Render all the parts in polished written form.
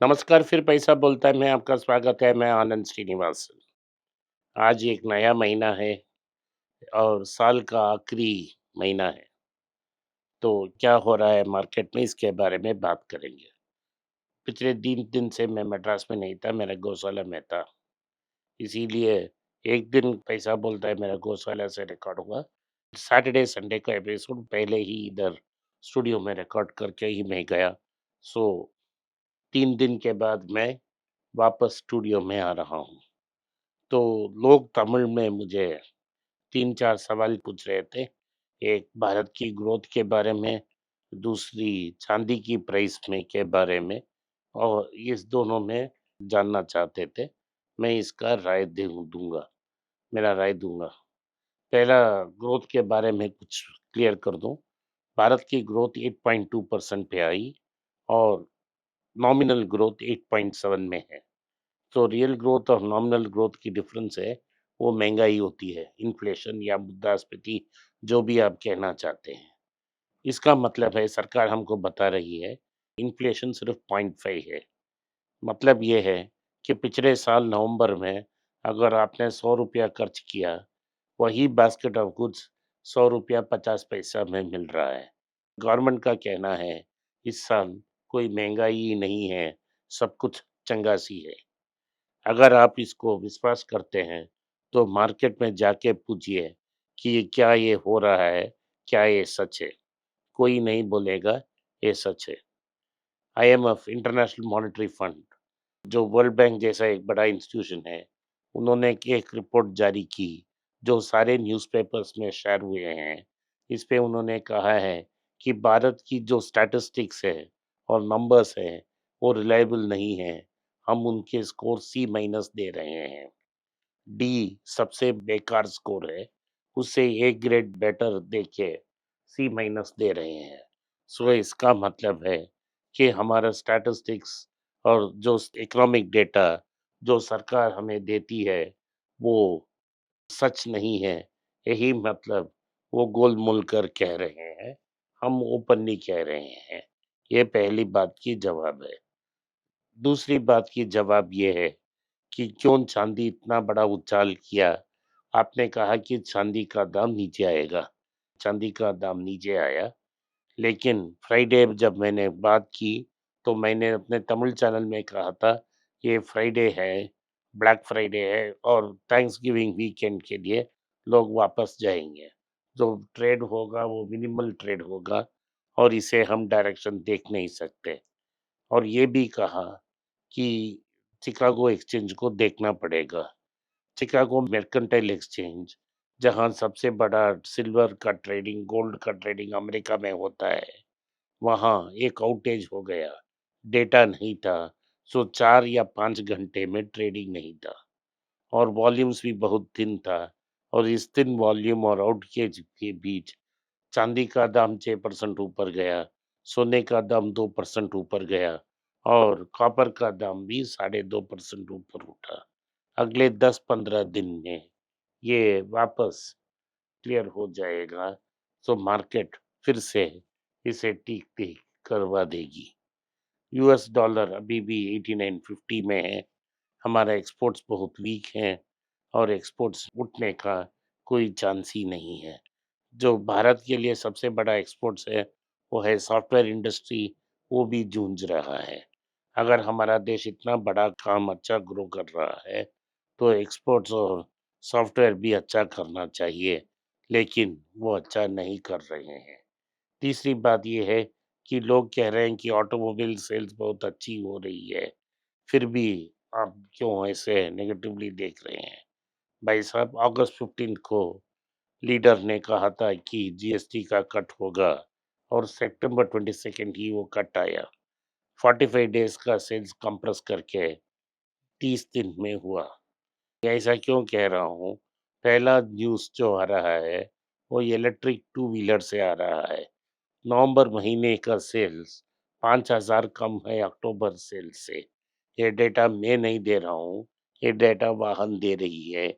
नमस्कार, फिर पैसा बोलता है में आपका स्वागत है, मैं आनंद श्रीनिवासन। आज एक नया महीना है और साल का आखिरी महीना है, तो क्या हो रहा है मार्केट में इसके बारे में बात करेंगे। पिछले 3 दिन से मैं मद्रास में नहीं था, मेरा गौशाला में था। इसीलिए एक दिन पैसा बोलता है मेरा गौशाला से रिकॉर्ड हुआ। सैटरडे, संडे का एपिसोड पहले ही इधर स्टूडियो में रिकॉर्ड करके ही मैं गया। सो 3 दिन के बाद मैं वापस स्टूडियो में आ रहा हूँ। तो लोग तमिल में मुझे 3-4 सवाल पूछ रहे थे। एक भारत की ग्रोथ के बारे में, दूसरी चाँदी की प्राइस में के बारे में और इस दोनों में जानना चाहते थे। मैं इसका दूँगा, मेरा राय दूँगा। पहला ग्रोथ के बारे में कुछ क्लियर कर दूँ। भारत की ग्रोथ 8.2% पे आई और नॉमिनल ग्रोथ 8.7 में है। तो रियल ग्रोथ और नॉमिनल ग्रोथ की डिफरेंस है, वो महंगाई होती है, इन्फ्लेशन या मुद्रास्फीति जो भी आप कहना चाहते हैं। इसका मतलब है सरकार हमको बता रही है, इन्फ्लेशन सिर्फ 0.5 है। मतलब ये है कि पिछले साल नवंबर में अगर आपने ₹100 खर्च किया, वही बास्केट ऑफ गुड्स ₹100 50 पैसा में मिल रहा है। गवर्नमेंट का कहना है, इस साल कोई महंगाई ही नहीं है, सब कुछ चंगासी है। अगर आप इसको विश्वास करते हैं, तो मार्केट में जाके पूछिए कि ये क्या ये हो रहा है? क्या ये सच है? कोई नहीं बोलेगा ये सच है। आईएमएफ इंटरनेशनल मॉनेटरी फंड जो वर्ल्ड बैंक जैसा एक बड़ा इंस्टीट्यूशन है, उन्होंने एक रिपोर्ट जारी की, जो सारे न्यूज़पेपर्स में शेयर हुए हैं। इस पे उन्होंने कहा है कि भारत की जो स्टैटिस्टिक्स है और नंबर्स हैं, वो रिलायबल नहीं है। हम उनके स्कोर सी माइनस दे रहे हैं। डी सबसे बेकार स्कोर है, उससे एक ग्रेड बेटर देके सी माइनस दे रहे हैं। सो इसका मतलब है कि हमारा स्टैटिस्टिक्स और जो इकोनॉमिक डेटा जो सरकार हमें देती है, वो सच नहीं है। यही मतलब वो गोल-मोल कर कह रहे हैं, हम ओपनली कह रहे हैं। ये पहली बात की जवाब है। दूसरी बात की जवाब ये है कि क्यों चांदी इतना बड़ा उछाल किया? आपने कहा कि चांदी का दाम नीचे आएगा। चांदी का दाम नीचे आया, लेकिन फ्राइडे जब मैंने बात की, तो मैंने अपने तमिल चैनल में कहा था, ये फ्राइडे है, ब्लैक फ्राइडे है और थैंक्सगिविंग वीकेंड के लिए लोग वापस जाएँगे। जो ट्रेड होगा वो मिनिमल ट्रेड होगा और इसे हम डायरेक्शन देख नहीं सकते। और ये भी कहा कि शिकागो एक्सचेंज को देखना पड़ेगा। शिकागो मर्केंटाइल एक्सचेंज जहाँ सबसे बड़ा सिल्वर का ट्रेडिंग, गोल्ड का ट्रेडिंग अमेरिका में होता है, वहाँ एक आउटेज हो गया। डेटा नहीं था, सो 4 या 5 घंटे में ट्रेडिंग नहीं था और वॉल्यूम्स भी बहुत थिन था और इस थिन वॉल्यूम और आउटेज के बीच चांदी का दाम 6% ऊपर गया, सोने का दाम 2% ऊपर गया और कॉपर का दाम भी 2.5% ऊपर उठा। अगले 10-15 दिन में ये वापस क्लियर हो जाएगा, तो मार्केट फिर से इसे ठीक-ठीक करवा देगी। यूएस डॉलर अभी भी 89.50 में है। हमारा एक्सपोर्ट्स बहुत वीक हैं और एक्सपोर्ट्स उठने का कोई चांस ही नहीं है। जो भारत के लिए सबसे बड़ा एक्सपोर्ट्स है, वो है सॉफ्टवेयर इंडस्ट्री, वो भी जूझ रहा है। अगर हमारा देश इतना बड़ा काम अच्छा ग्रो कर रहा है, तो एक्सपोर्ट्स और सॉफ्टवेयर भी अच्छा करना चाहिए, लेकिन वो अच्छा नहीं कर रहे हैं। तीसरी बात ये है कि लोग कह रहे हैं कि ऑटोमोबाइल सेल्स बहुत अच्छी हो रही है, फिर भी आप क्यों ऐसे नेगेटिवली देख रहे हैं? भाई साहब, अगस्त 15 को लीडर ने कहा था कि जीएसटी का कट होगा और सितंबर 22 ही वो कट आया। 45 डेज का सेल्स कंप्रेस करके 30 दिन में हुआ। ऐसा क्यों कह रहा हूँ? पहला न्यूज़ जो आ रहा है, वो इलेक्ट्रिक टू व्हीलर से आ रहा है। नवंबर महीने का सेल्स 5,000 कम है अक्टूबर सेल्स से। ये डेटा मैं नहीं दे रहा हूँ, ये डेटा वाहन दे रही है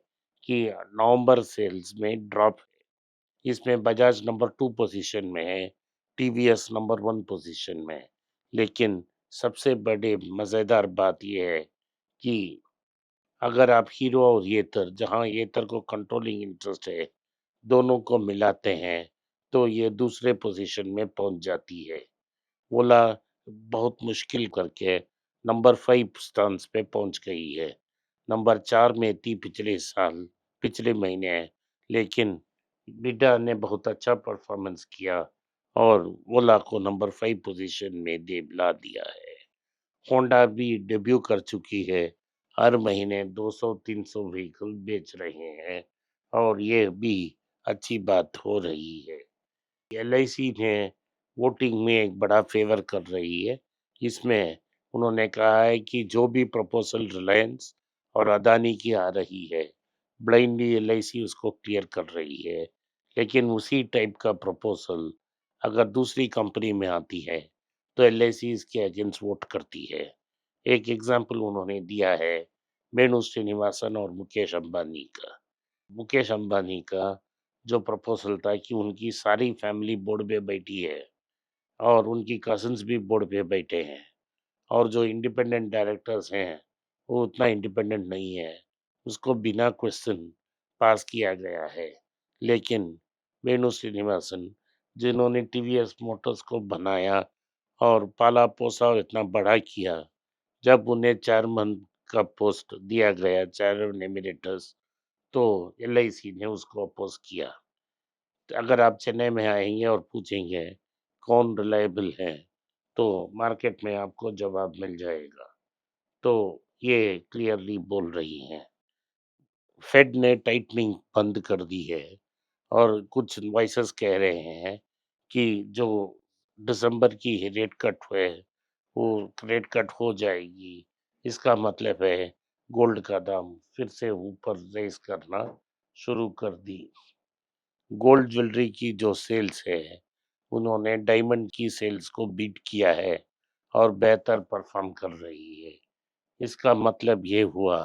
कि नवंबर सेल्स में ड्रॉप है। इसमें बजाज नंबर 2 पोज़ीशन में है, टीवीएस नंबर 1 पोज़ीशन में है। लेकिन सबसे बड़े मज़ेदार बात ये है कि अगर आप हीरो और येतर, जहाँ येतर को कंट्रोलिंग इंटरेस्ट है, दोनों को मिलाते हैं, तो ये दूसरे पोज़ीशन में पहुँच जाती है। ओला बहुत मुश्किल करके नंबर 5 स्थान पे पहुँच गई है। नंबर 4 में थी पिछले महीने, लेकिन बिडा ने बहुत अच्छा परफ़ॉर्मेंस किया और ओला को नंबर 5 पोज़ीशन में दे ला दिया है। होंडा भी डेब्यू कर चुकी है। हर महीने 200-300 व्हीकल बेच रहे हैं और ये भी अच्छी बात हो रही है। एलआईसी ने वोटिंग में एक बड़ा फेवर कर रही है। इसमें उन्होंने कहा है कि जो भी प्रपोज़ल रिलायंस और अदानी की आ रही है, ब्लाइंडली एलआईसी उसको क्लियर कर रही है। लेकिन उसी टाइप का प्रपोज़ल अगर दूसरी कंपनी में आती है, तो एलआईसी इसके अगेंस्ट वोट करती है। एक एग्ज़ाम्पल उन्होंने दिया है वेणु श्रीनिवासन और मुकेश अंबानी का। मुकेश अंबानी का जो प्रपोज़ल था कि उनकी सारी फैमिली बोर्ड पे बैठी है और उनकी कज़िन्स भी बोर्ड पे बैठे हैं और जो इंडिपेंडेंट डायरेक्टर्स हैं, वो उतना इंडिपेंडेंट नहीं है। उसको बिना क्वेश्चन पास किया गया है। लेकिन वेणु श्रीनिवासन, जिन्होंने टीवीएस मोटर्स को बनाया और पाला-पोसा और इतना बड़ा किया, जब उन्हें चेयरमैन का पोस्ट दिया गया, चेयरमैन एमिरेटस, तो एलआईसी ने उसको अपोज़ किया। तो अगर आप चेन्नई में आएँगे और पूछेंगे कौन रिलायबल है, तो मार्केट में आपको जवाब मिल जाएगा। तो ये क्लियरली बोल रही हैं। फेड ने टाइटनिंग बंद कर दी है और कुछ वॉइसेस कह रहे हैं कि जो दिसंबर की रेट कट हुए, वो रेट कट हो जाएगी। इसका मतलब है गोल्ड का दाम फिर से ऊपर रेज़ करना शुरू कर दी। गोल्ड ज्वेलरी की जो सेल्स है, उन्होंने डायमंड की सेल्स को बीट किया है और बेहतर परफ़ॉर्म कर रही है। इसका मतलब ये हुआ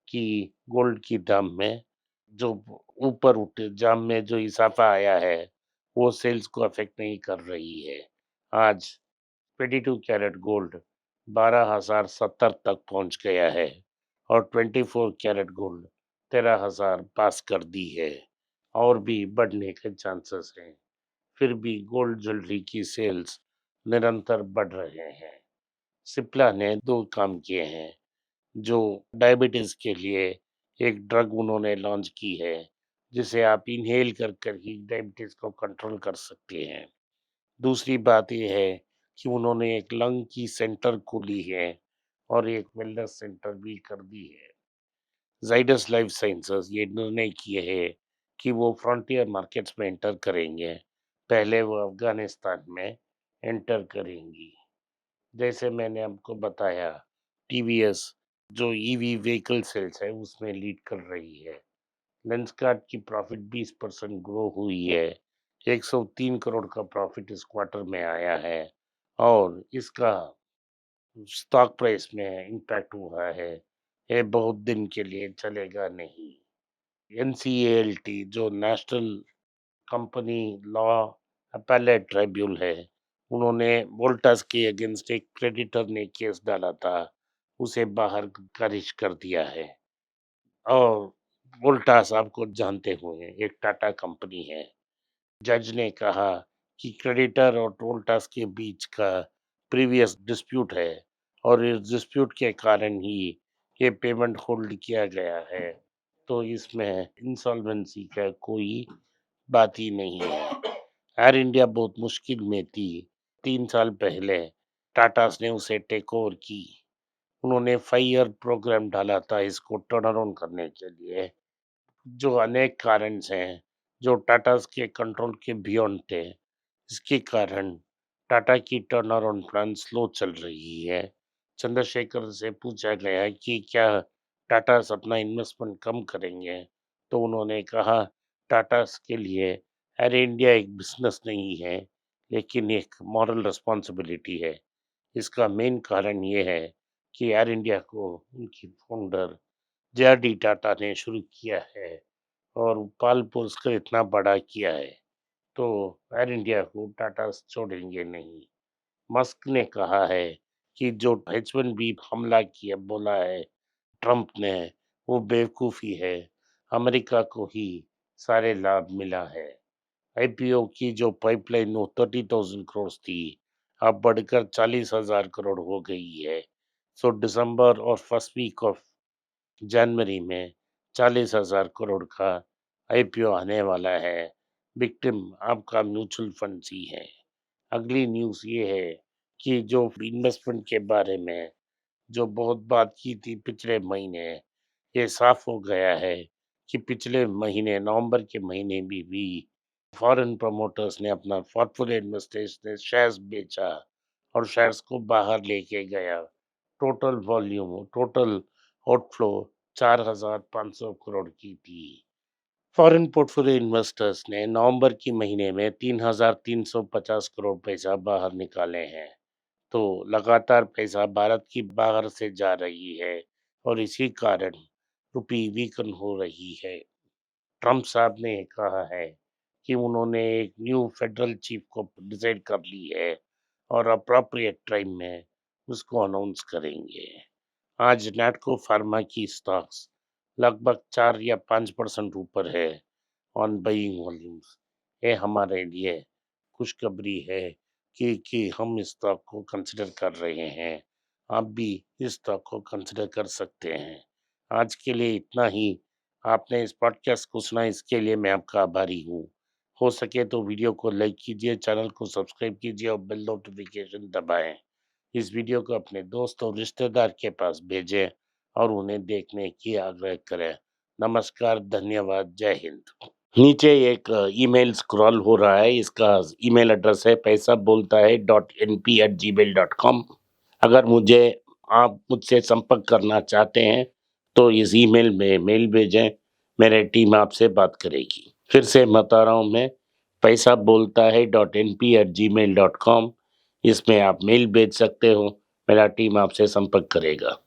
कि गोल्ड की दाम में जो ऊपर उठे जाम में जो इज़ाफ़ा आया है, वो सेल्स को अफ़ेक्ट नहीं कर रही है। आज 22 कैरेट गोल्ड 12,070 तक पहुंच गया है और 24 कैरेट गोल्ड 13,000 पास कर दी है और भी बढ़ने के चांसेस हैं। फिर भी गोल्ड ज्वेलरी की सेल्स निरंतर बढ़ रहे हैं। सिप्ला ने 2 काम किए हैं। जो डायबिटीज़ के लिए एक ड्रग उन्होंने लॉन्च की है, जिसे आप इन्हेल कर कर ही डायबिटीज़ को कंट्रोल कर सकते हैं। दूसरी बात ये है कि उन्होंने एक लंग की सेंटर खोली है और एक वेलनेस सेंटर भी कर दी है। ज़ाइडस लाइफ साइंसेज़ ये निर्णय किए है कि वो फ्रंटियर मार्केट्स में एंटर करेंगे। पहले वो अफ़गानिस्तान में एंटर करेंगी। जैसे मैंने आपको बताया, टीवीएस जो ईवी व्हीकल सेल्स है उसमें लीड कर रही है। लेंसकार्ट की प्रॉफिट 20% ग्रो हुई है। 103 करोड़ का प्रॉफिट इस क्वार्टर में आया है और इसका स्टॉक प्राइस में इम्पैक्ट हुआ है। ये बहुत दिन के लिए चलेगा नहीं। एनसीएलटी जो national company law appellate tribunal है, उन्होंने वोल्टास के अगेंस्ट एक क्रेडिटर ने केस डाला था, उसे बाहर खारिज कर दिया है। और वोल्टास आपको जानते होंगे एक टाटा कंपनी है। जज ने कहा कि क्रेडिटर और वोल्टास के बीच का प्रीवियस डिस्प्यूट है और इस डिस्प्यूट के कारण ही ये पेमेंट होल्ड किया गया है। तो इसमें इंसॉल्वेंसी का कोई बात ही नहीं है। एयर इंडिया बहुत मुश्किल में थी। 3 साल पहले टाटास ने उसे टेक ओवर की। उन्होंने 5 ईयर प्रोग्राम डाला था इसको टर्न अराउंड करने के लिए। जो अनेक कारण हैं, जो टाटास के कंट्रोल के बियॉन्ड थे। इसके कारण टाटा की टर्न अराउंड प्लान स्लो चल रही है। चंद्रशेखर से पूछा गया कि क्या टाटास अपना इन्वेस्टमेंट कम करेंगे? तो उन्होंने कहा टाटास के लिए एयर इंडिया एक बिज़नेस नहीं है, लेकिन एक मॉरल रिस्पॉन्सिबिलिटी है। इसका मेन कारण ये है कि एयर इंडिया को उनकी फाउंडर जे.आर.डी. टाटा ने शुरू किया है और पाल-पोस कर इतना बड़ा किया है, तो एयर इंडिया को टाटा छोड़ेंगे नहीं। मस्क ने कहा है कि जो H1B हमला किया बोला है ट्रंप ने, वो बेवकूफ़ी है। अमेरिका को ही सारे लाभ मिला है। आईपीओ की जो पाइपलाइन वो 30,000 करोड़ थी, अब बढ़कर 40,000 करोड़ हो गई है। सो दिसंबर और फर्स्ट वीक ऑफ जनवरी में 40,000 करोड़ का आईपीओ आने वाला है। विक्टिम आपका म्यूचुअल फंड्स ही है। अगली न्यूज़ ये है कि जो इन्वेस्टमेंट के बारे में जो बहुत बात की थी पिछले महीने, ये साफ हो गया है कि पिछले महीने नवंबर के महीने में भी फॉरेन प्रमोटर्स ने अपना पोर्टफोलियो इन्वेस्टर्स ने शेयर्स बेचा और शेयर्स को बाहर लेके गया। टोटल आउटफ्लो 4,500 करोड़ की थी। फॉरेन पोर्टफोलियो इन्वेस्टर्स ने नवंबर के महीने में 3,350 करोड़ पैसा बाहर निकाले हैं। तो लगातार पैसा भारत की बाहर से जा रही है और इसी कारण रुपी वीकन हो रही है। ट्रम्प साहब ने कहा है कि उन्होंने एक न्यू फेडरल चीफ को डिसाइड कर ली है और अप्रोप्रिएट टाइम में उसको अनाउंस करेंगे। आज नैटको फार्मा की स्टॉक्स लगभग 4 या 5% ऊपर है ऑन बाइंग वॉल्यूम्स। ये हमारे लिए खुशखबरी है कि हम इस स्टॉक को कंसिडर कर रहे हैं। आप भी इस स्टॉक को कंसिडर कर सकते हैं। आज के लिए इतना ही। आपने इस पॉडकास्ट को सुना, इसके लिए मैं आपका आभारी हूँ। हो सके तो वीडियो को लाइक कीजिए, चैनल को सब्सक्राइब कीजिए और बेल नोटिफिकेशन दबाएं। इस वीडियो को अपने दोस्त और रिश्तेदार के पास भेजें और उन्हें देखने की आग्रह करें। नमस्कार, धन्यवाद, जय हिंद। नीचे एक ईमेल स्क्रॉल हो रहा है, इसका ईमेल एड्रेस है पैसा बोलता है .np@gmail.com। अगर आप मुझसे संपर्क करना चाहते हैं तो इस ईमेल में मेल भेजें, मेरी टीम आपसे बात करेगी। फिर से बता रहा हूँ मैं, पैसा बोलता है .np@gmail.com। इसमें आप मेल भेज सकते हो, मेरा टीम आपसे संपर्क करेगा।